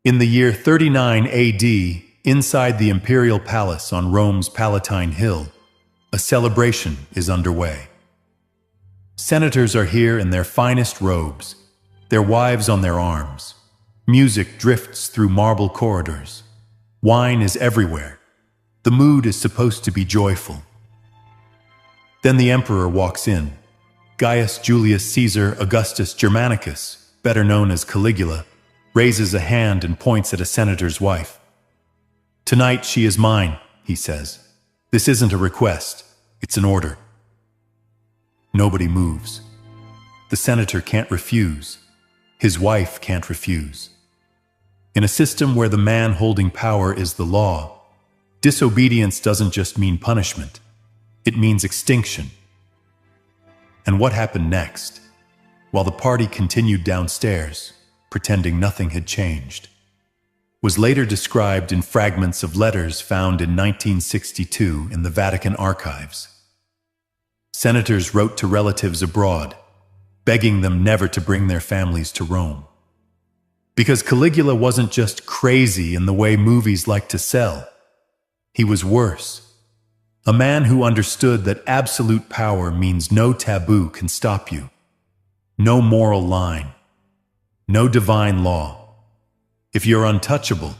In the year 39 AD, inside the imperial palace on Rome's Palatine Hill, a celebration is underway. Senators are here in their finest robes, their wives on their arms. Music drifts through marble corridors. Wine is everywhere. The mood is supposed to be joyful. Then the emperor walks in. Gaius Julius Caesar Augustus Germanicus, better known as Caligula, raises a hand and points at a senator's wife. "Tonight she is mine," he says. "This isn't a request, it's an order." Nobody moves. The senator can't refuse. His wife can't refuse. In a system where the man holding power is the law, disobedience doesn't just mean punishment, it means extinction. And what happened next? While the party continued downstairs, pretending nothing had changed, was later described in fragments of letters found in 1962 in the Vatican archives. Senators wrote to relatives abroad, begging them never to bring their families to Rome. Because Caligula wasn't just crazy in the way movies like to sell. He was worse. A man who understood that absolute power means no taboo can stop you. No moral line. No divine law. If you're untouchable,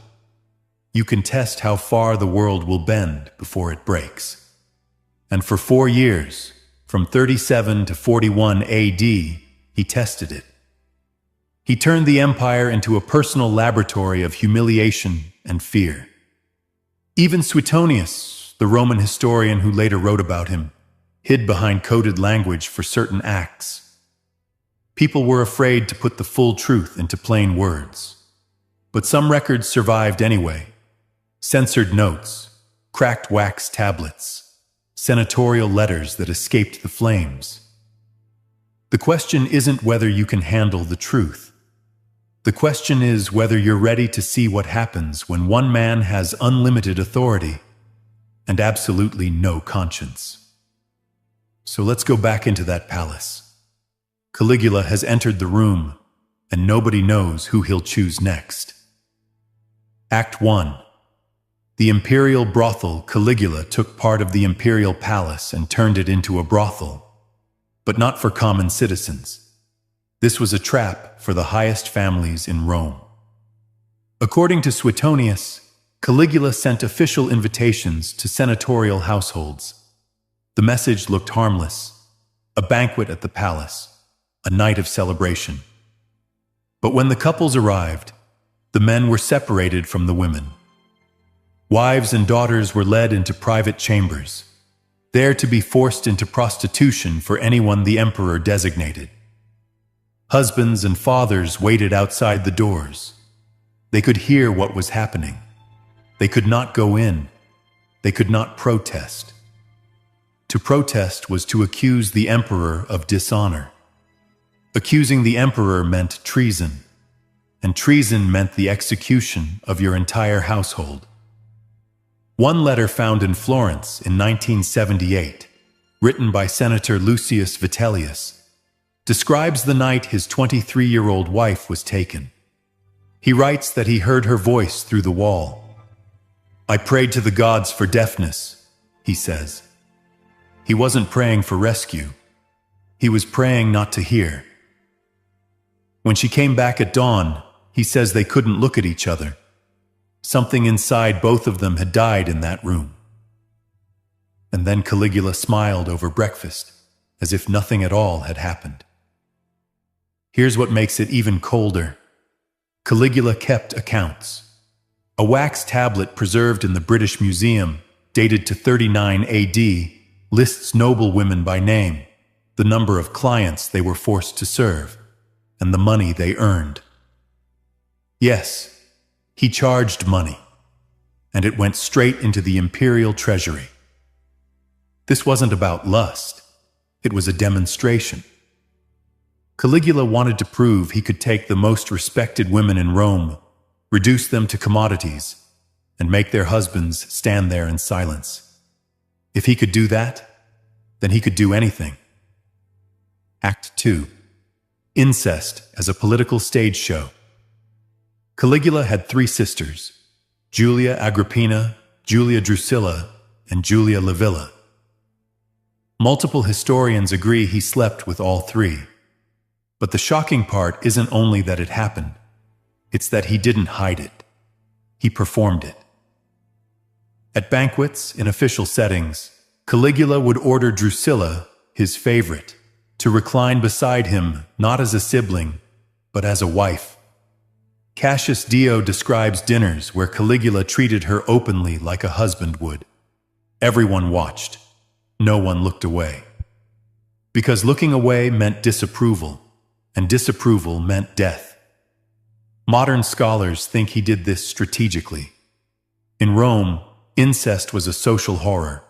you can test how far the world will bend before it breaks. And for 4 years, from 37 to 41 AD, he tested it. He turned the empire into a personal laboratory of humiliation and fear. Even Suetonius, the Roman historian who later wrote about him, hid behind coded language for certain acts. People were afraid to put the full truth into plain words. But some records survived anyway. Censored notes, cracked wax tablets, senatorial letters that escaped the flames. The question isn't whether you can handle the truth. The question is whether you're ready to see what happens when one man has unlimited authority and absolutely no conscience. So let's go back into that palace. Caligula has entered the room, and nobody knows who he'll choose next. Act 1. The imperial brothel. Caligula took part of the imperial palace and turned it into a brothel, but not for common citizens. This was a trap for the highest families in Rome. According to Suetonius, Caligula sent official invitations to senatorial households. The message looked harmless: a banquet at the palace, a night of celebration. But when the couples arrived, the men were separated from the women. Wives and daughters were led into private chambers, there to be forced into prostitution for anyone the emperor designated. Husbands and fathers waited outside the doors. They could hear what was happening. They could not go in. They could not protest. To protest was to accuse the emperor of dishonor. Accusing the emperor meant treason, and treason meant the execution of your entire household. One letter found in Florence in 1978, written by Senator Lucius Vitellius, describes the night his 23-year-old wife was taken. He writes that he heard her voice through the wall. "I prayed to the gods for deafness," he says. He wasn't praying for rescue. He was praying not to hear. When she came back at dawn, he says they couldn't look at each other. Something inside both of them had died in that room. And then Caligula smiled over breakfast, as if nothing at all had happened. Here's what makes it even colder. Caligula kept accounts. A wax tablet preserved in the British Museum, dated to 39 AD, lists noble women by name, the number of clients they were forced to serve, and the money they earned. Yes, he charged money, and it went straight into the imperial treasury. This wasn't about lust. It was a demonstration. Caligula wanted to prove he could take the most respected women in Rome, reduce them to commodities, and make their husbands stand there in silence. If he could do that, then he could do anything. Act 2. Incest as a political stage show. Caligula had three sisters: Julia Agrippina, Julia Drusilla, and Julia Livilla. Multiple historians agree he slept with all three. But the shocking part isn't only that it happened, it's that he didn't hide it. He performed it. At banquets, in official settings, Caligula would order Drusilla, his favorite, to recline beside him not as a sibling, but as a wife. Cassius Dio describes dinners where Caligula treated her openly like a husband would. Everyone watched. No one looked away. Because looking away meant disapproval, and disapproval meant death. Modern scholars think he did this strategically. In Rome, incest was a social horror,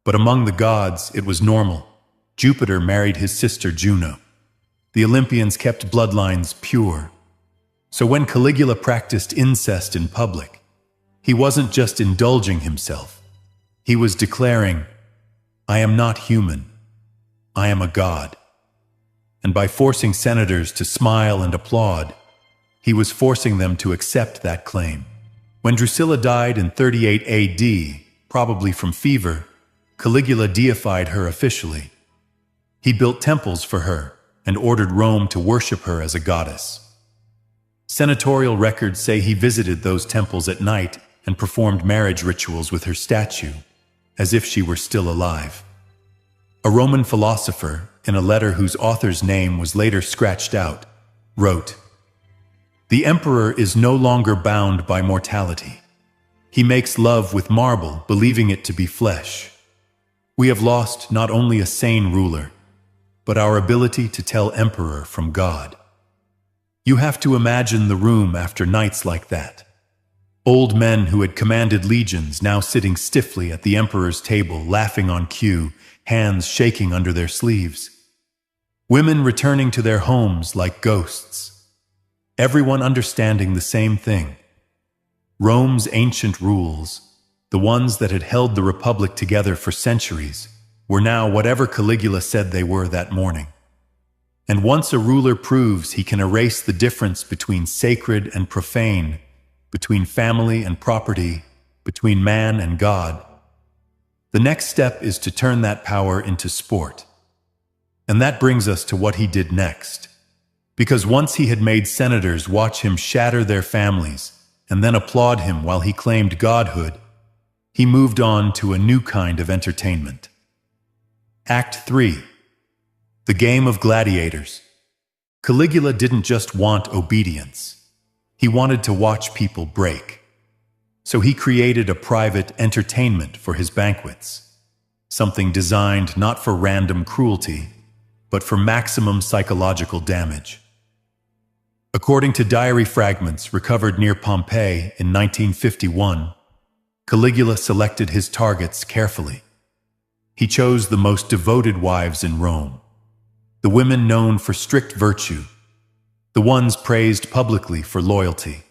but among the gods it was normal. Jupiter married his sister Juno. The Olympians kept bloodlines pure. So when Caligula practiced incest in public, he wasn't just indulging himself. He was declaring, "I am not human. I am a god." And by forcing senators to smile and applaud, he was forcing them to accept that claim. When Drusilla died in 38 AD, probably from fever, Caligula deified her officially. He built temples for her and ordered Rome to worship her as a goddess. Senatorial records say he visited those temples at night and performed marriage rituals with her statue, as if she were still alive. A Roman philosopher, in a letter whose author's name was later scratched out, wrote, "The emperor is no longer bound by mortality. He makes love with marble, believing it to be flesh. We have lost not only a sane ruler, but our ability to tell emperor from God." You have to imagine the room after nights like that. Old men who had commanded legions now sitting stiffly at the emperor's table, laughing on cue, hands shaking under their sleeves. Women returning to their homes like ghosts. Everyone understanding the same thing. Rome's ancient rules, the ones that had held the Republic together for centuries, were now whatever Caligula said they were that morning. And once a ruler proves he can erase the difference between sacred and profane, between family and property, between man and God, the next step is to turn that power into sport. And that brings us to what he did next. Because once he had made senators watch him shatter their families and then applaud him while he claimed godhood, he moved on to a new kind of entertainment. Act 3. The game of gladiators. Caligula didn't just want obedience. He wanted to watch people break. So he created a private entertainment for his banquets. Something designed not for random cruelty, but for maximum psychological damage. According to diary fragments recovered near Pompeii in 1951, Caligula selected his targets carefully. He chose the most devoted wives in Rome, the women known for strict virtue, the ones praised publicly for loyalty,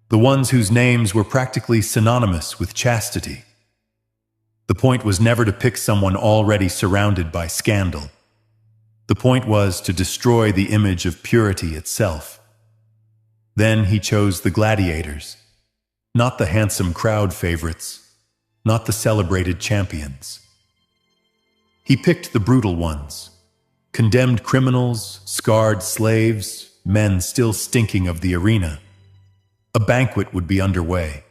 the ones whose names were practically synonymous with chastity. The point was never to pick someone already surrounded by scandal. The point was to destroy the image of purity itself. Then he chose the gladiators, not the handsome crowd favorites, not the celebrated champions. He picked the brutal ones, condemned criminals, scarred slaves, men still stinking of the arena. A banquet would be underway.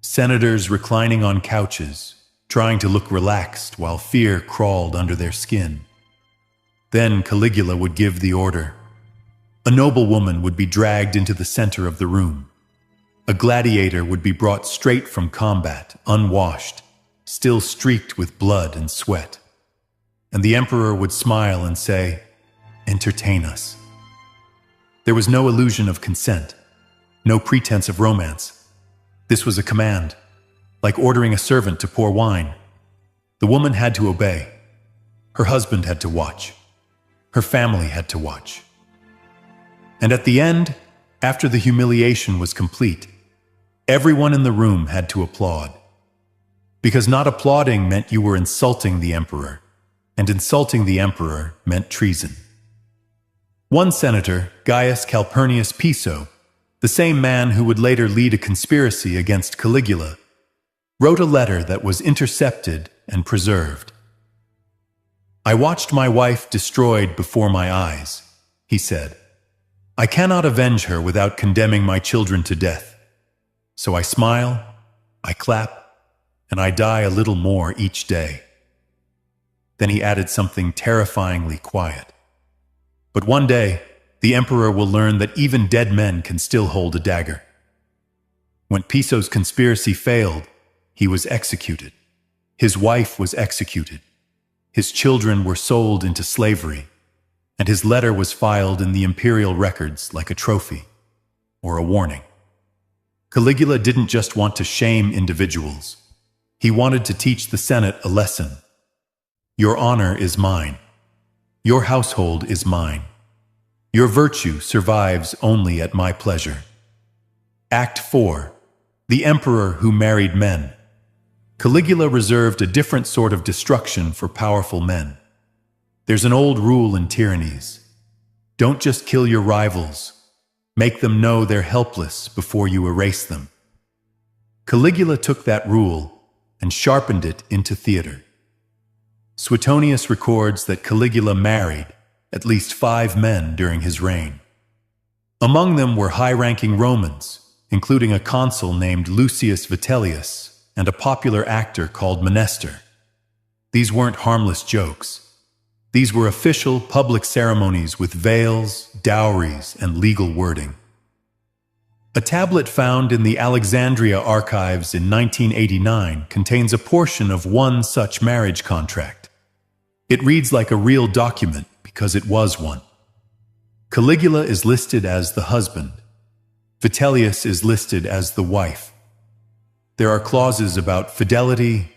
Senators reclining on couches, trying to look relaxed while fear crawled under their skin. Then Caligula would give the order. A noblewoman would be dragged into the center of the room. A gladiator would be brought straight from combat, unwashed, still streaked with blood and sweat. And the emperor would smile and say, "Entertain us." There was no illusion of consent, no pretense of romance. This was a command, like ordering a servant to pour wine. The woman had to obey. Her husband had to watch. Her family had to watch. And at the end, after the humiliation was complete, everyone in the room had to applaud. Because not applauding meant you were insulting the emperor, and insulting the emperor meant treason. One senator, Gaius Calpurnius Piso, the same man who would later lead a conspiracy against Caligula, wrote a letter that was intercepted and preserved. "I watched my wife destroyed before my eyes," he said. "I cannot avenge her without condemning my children to death. So I smile, I clap, and I die a little more each day." Then he added something terrifyingly quiet. "But one day, the emperor will learn that even dead men can still hold a dagger." When Piso's conspiracy failed, he was executed. His wife was executed. His children were sold into slavery, and his letter was filed in the imperial records like a trophy or a warning. Caligula didn't just want to shame individuals. He wanted to teach the Senate a lesson. Your honor is mine. Your household is mine. Your virtue survives only at my pleasure. Act 4. The Emperor Who Married Men. Caligula reserved a different sort of destruction for powerful men. There's an old rule in tyrannies. Don't just kill your rivals. Make them know they're helpless before you erase them. Caligula took that rule and sharpened it into theater. Suetonius records that Caligula married at least 5 men during his reign. Among them were high-ranking Romans, including a consul named Lucius Vitellius and a popular actor called Menester. These weren't harmless jokes. These were official public ceremonies with veils, dowries, and legal wording. A tablet found in the Alexandria archives in 1989 contains a portion of one such marriage contract. It reads like a real document because it was one. Caligula is listed as the husband. Vitellius is listed as the wife. There are clauses about fidelity,